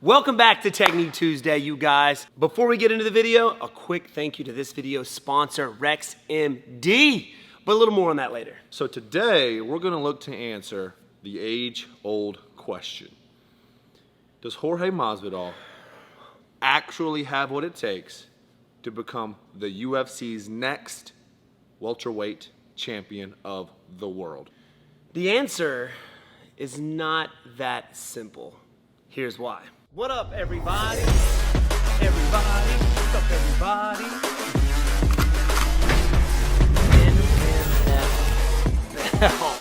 Welcome back to Technique Tuesday, you guys. Before we get into the video, a quick thank you to this video's sponsor, RexMD. But a little more on that later. So today, we're gonna look to answer the age-old question. Does Jorge Masvidal actually have what it takes to become the UFC's next welterweight champion of the world? The answer is not that simple. Here's why. What up, everybody? What's up, everybody? NFL.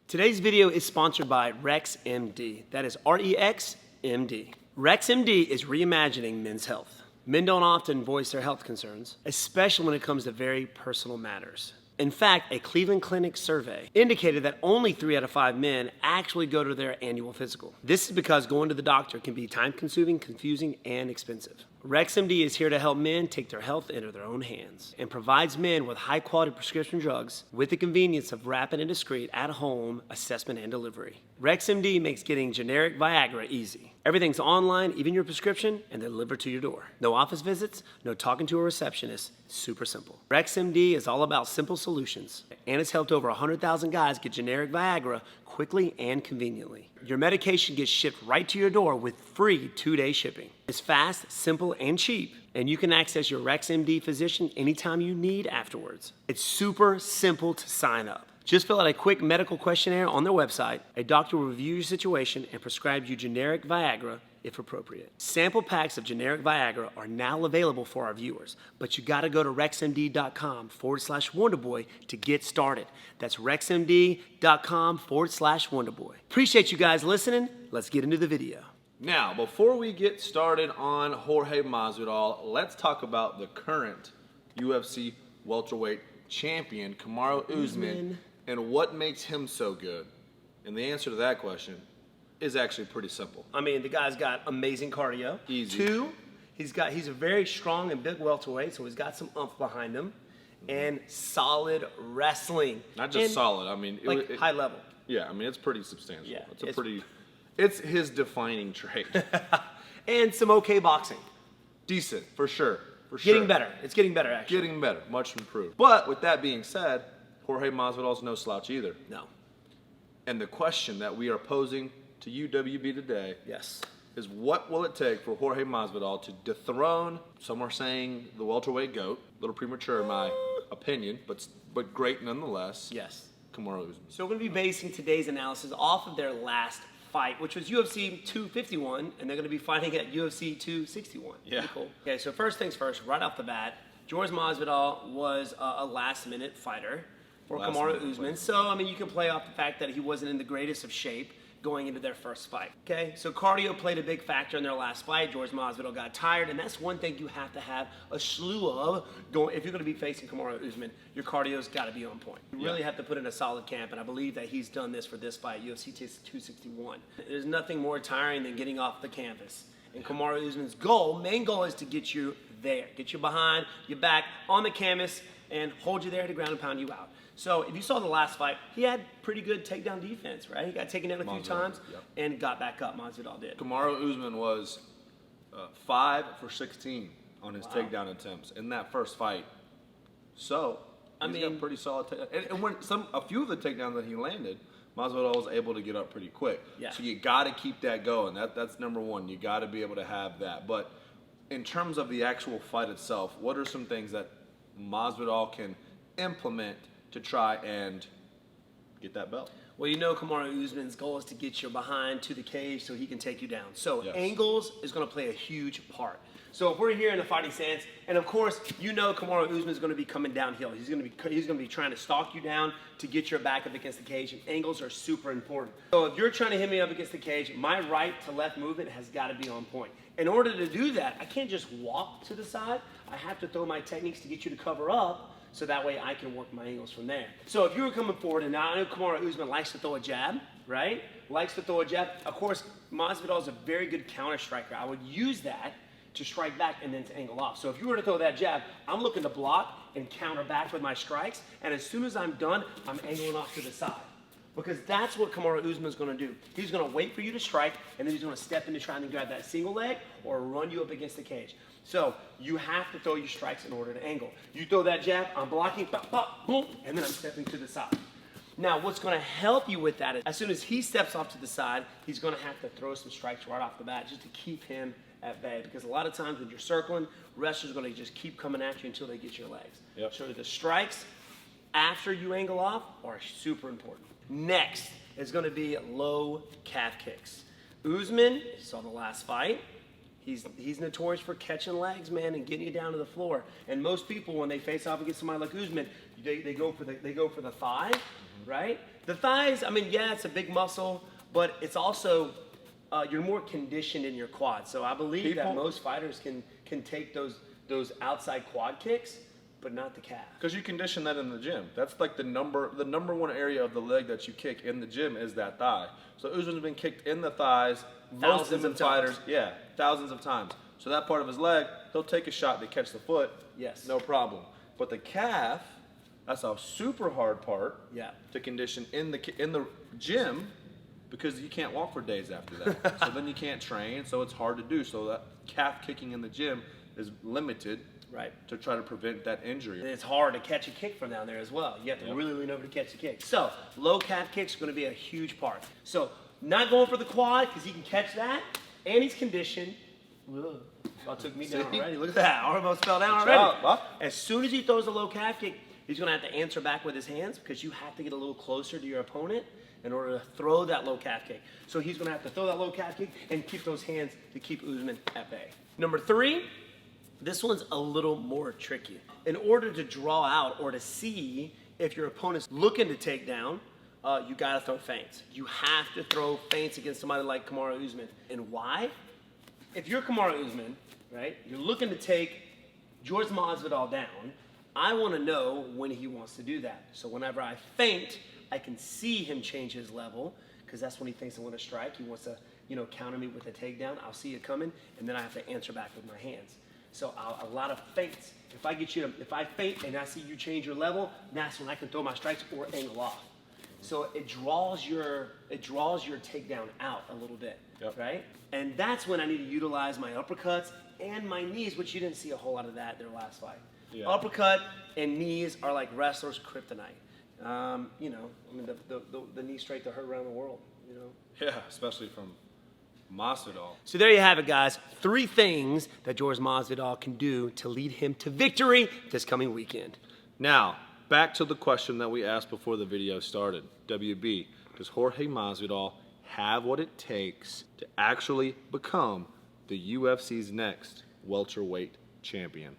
Today's video is sponsored by RexMD. That is REXMD. RexMD is reimagining men's health. Men don't often voice their health concerns, especially when it comes to very personal matters. In fact, a Cleveland Clinic survey indicated that only 3 out of 5 men actually go to their annual physical. This is because going to the doctor can be time-consuming, confusing, and expensive. RexMD is here to help men take their health into their own hands and provides men with high-quality prescription drugs with the convenience of rapid and discreet at-home assessment and delivery. RexMD makes getting generic Viagra easy. Everything's online, even your prescription, and delivered to your door. No office visits, no talking to a receptionist. Super simple. RexMD is all about simple solutions, and it's helped over 100,000 guys get generic Viagra quickly and conveniently. Your medication gets shipped right to your door with free 2-day shipping. It's fast, simple, and cheap, and you can access your RexMD physician anytime you need afterwards. It's super simple to sign up. Just fill out a quick medical questionnaire on their website. A doctor will review your situation and prescribe you generic Viagra if appropriate. Sample packs of generic Viagra are now available for our viewers, but you gotta go to rexmd.com/Wonderboy to get started. That's rexmd.com/Wonderboy. Appreciate you guys listening. Let's get into the video. Now, before we get started on Jorge Masvidal, let's talk about the current UFC welterweight champion, Kamaru Usman, and what makes him so good. And the answer to that question is actually pretty simple. I mean, the guy's got amazing cardio. Easy. 2, he's a very strong and big welterweight, so he's got some oomph behind him, and solid wrestling. Not just solid. I mean, high level. Yeah, I mean, it's pretty substantial. Yeah, it's his defining trait. And some okay boxing. Decent, for sure. Getting better. It's getting better, actually. Getting better, much improved. But with that being said, Jorge Masvidal's no slouch either. No. And the question that we are posing to you, WB, today, is what will it take for Jorge Masvidal to dethrone, some are saying the welterweight GOAT, a little premature in my opinion, but great nonetheless, Kamaru Usman. So we're going to be basing today's analysis off of their last fight, which was UFC 251, and they're going to be fighting at UFC 261. Yeah. Pretty cool. Okay, so first things first, right off the bat, Jorge Masvidal was a last-minute fighter for Kamaru Usman. So, I mean, you can play off the fact that he wasn't in the greatest of shape going into their first fight. Okay, so cardio played a big factor in their last fight. Jorge Masvidal got tired, and that's one thing you have to have a slew of going. If you're going to be facing Kamaru Usman, your cardio's got to be on point. You really have to put in a solid camp, and I believe that he's done this for this fight, UFC 261. There's nothing more tiring than getting off the canvas. And Kamaru Usman's main goal is to get you there, get you behind, your back, on the canvas, and hold you there at the ground and pound you out. So if you saw the last fight, he had pretty good takedown defense, right? He got taken down a few times and got back up. Masvidal did. Kamaru Usman was 5 for 16 on his takedown attempts in that first fight. So he's got pretty solid takedown. And when a few of the takedowns that he landed, Masvidal was able to get up pretty quick. Yeah. So you got to keep that going. That's number one. You got to be able to have that. But in terms of the actual fight itself, what are some things that Masvidal can implement to try and get that belt? Well, you know Kamaru Usman's goal is to get you behind to the cage so he can take you down. So angles is going to play a huge part. So if we're here in the fighting stance, and of course, you know Kamaru Usman is going to be coming downhill. He's going to be trying to stalk you down to get your back up against the cage, and angles are super important. So if you're trying to hit me up against the cage, my right to left movement has got to be on point. In order to do that, I can't just walk to the side. I have to throw my techniques to get you to cover up, so that way I can work my angles from there. So if you were coming forward, and now I know Kamaru Usman likes to throw a jab, right? Likes to throw a jab. Of course, Masvidal is a very good counter striker. I would use that to strike back and then to angle off. So if you were to throw that jab, I'm looking to block and counter back with my strikes. And as soon as I'm done, I'm angling off to the side. Because that's what Kamaru Usman's going to do. He's going to wait for you to strike, and then he's going to step into trying to grab that single leg or run you up against the cage. So you have to throw your strikes in order to angle. You throw that jab, I'm blocking, pop, pop, boom, and then I'm stepping to the side. Now, what's going to help you with that is as soon as he steps off to the side, he's going to have to throw some strikes right off the bat just to keep him at bay. Because a lot of times when you're circling, wrestlers are going to just keep coming at you until they get your legs. Yep. So the strikes after you angle off are super important. Next is going to be low calf kicks. Usman, you saw the last fight. He's notorious for catching legs, man, and getting you down to the floor. And most people, when they face off against somebody like Usman, they go for the thigh, right? The thighs, I mean, yeah, it's a big muscle, but it's also you're more conditioned in your quad. So I believe that most fighters can take those outside quad kicks, but not the calf. Because you condition that in the gym. That's like the number one area of the leg that you kick in the gym is that thigh. So Usman's been kicked in the thighs. Most of the fighters, thousands of times. So that part of his leg, he'll take a shot to catch the foot. Yes. No problem. But the calf, that's a super hard part. Yeah. To condition in the gym, because you can't walk for days after that. So then you can't train. So it's hard to do. So that calf kicking in the gym is limited. Right. To try to prevent that injury. And it's hard to catch a kick from down there as well. You have to really lean over to catch a kick. So low calf kicks are going to be a huge part. So not going for the quad because he can catch that, and he's conditioned. Ugh, that took me down already. Look at that. Arm almost fell down already. As soon as he throws a low calf kick, he's going to have to answer back with his hands because you have to get a little closer to your opponent in order to throw that low calf kick. So he's going to have to throw that low calf kick and keep those hands to keep Usman at bay. Number 3. This one's a little more tricky. In order to draw out or to see if your opponent's looking to take down, you gotta throw feints. You have to throw feints against somebody like Kamaru Usman. And why? If you're Kamaru Usman, right, you're looking to take Jorge Masvidal down, I wanna know when he wants to do that. So whenever I feint, I can see him change his level, because that's when he thinks I'm gonna strike. He wants to, counter me with a takedown. I'll see it coming, and then I have to answer back with my hands. So a lot of feints. If I feint and I see you change your level, that's when I can throw my strikes or angle off. So it draws your takedown out a little bit, right? And that's when I need to utilize my uppercuts and my knees, which you didn't see a whole lot of that in their last fight. Yeah. Uppercut and knees are like wrestlers' kryptonite. The knee strike that hurt around the world. Yeah, especially from Masvidal. So there you have it, guys. 3 things that Jorge Masvidal can do to lead him to victory this coming weekend. Now, back to the question that we asked before the video started. WB, does Jorge Masvidal have what it takes to actually become the UFC's next welterweight champion?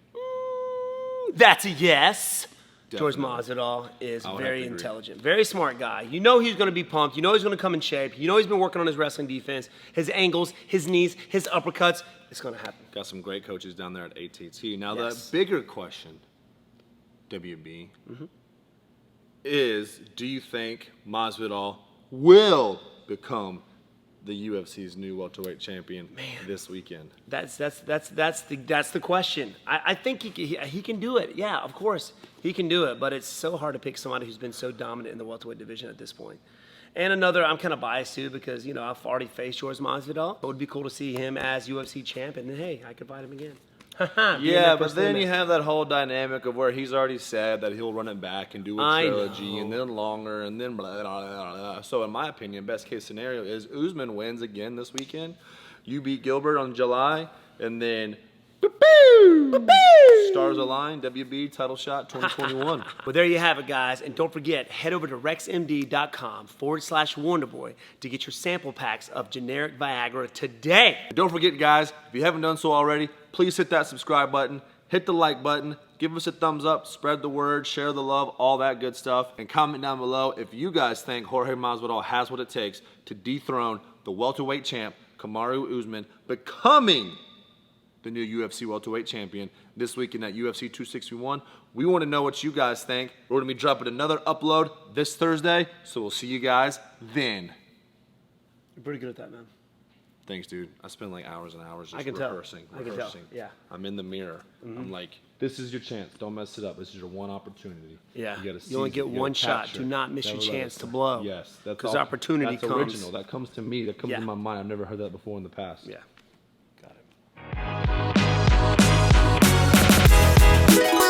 That's a yes. Definitely. Jorge Masvidal is very intelligent, very smart guy. You know he's going to be pumped. You know he's going to come in shape. You know he's been working on his wrestling defense, his angles, his knees, his uppercuts. It's going to happen. Got some great coaches down there at ATT. Now, the bigger question, WB, is do you think Masvidal will become the UFC's new welterweight champion this weekend? That's the question. I think he can do it. Yeah, of course he can do it. But it's so hard to pick somebody who's been so dominant in the welterweight division at this point. And I'm kind of biased too because I've already faced Jorge Masvidal. It would be cool to see him as UFC champ, and then hey, I could fight him again. Yeah, but then you have that whole dynamic of where he's already said that he'll run it back and do a trilogy and then longer and then blah, blah, blah, blah. So in my opinion, best case scenario is Usman wins again this weekend. You beat Gilbert on July and then stars align, WB title shot 2021. Well, there you have it, guys. And don't forget, head over to rexmd.com/Wonderboy to get your sample packs of generic Viagra today. Don't forget, guys, if you haven't done so already, please hit that subscribe button, hit the like button, give us a thumbs up, spread the word, share the love, all that good stuff, and comment down below if you guys think Jorge Masvidal has what it takes to dethrone the welterweight champ, Kamaru Usman, becoming the new UFC welterweight champion this weekend at UFC 261. We want to know what you guys think. We're going to be dropping another upload this Thursday, so we'll see you guys then. You're pretty good at that, man. Thanks, dude. I spend like hours and hours just I can tell. rehearsing. I can tell. Yeah. I'm in the mirror. I'm like, this is your chance. Don't mess it up. This is your one opportunity. Yeah. You gotta You only seize it. get You gotta one shot. capture Do it. not miss your Never let chance it to slip. blow. Yes. That's 'Cause all. opportunity that's comes. original. That comes to me. That comes Yeah. to my mind. I've never heard that before in the past. Yeah. Got it.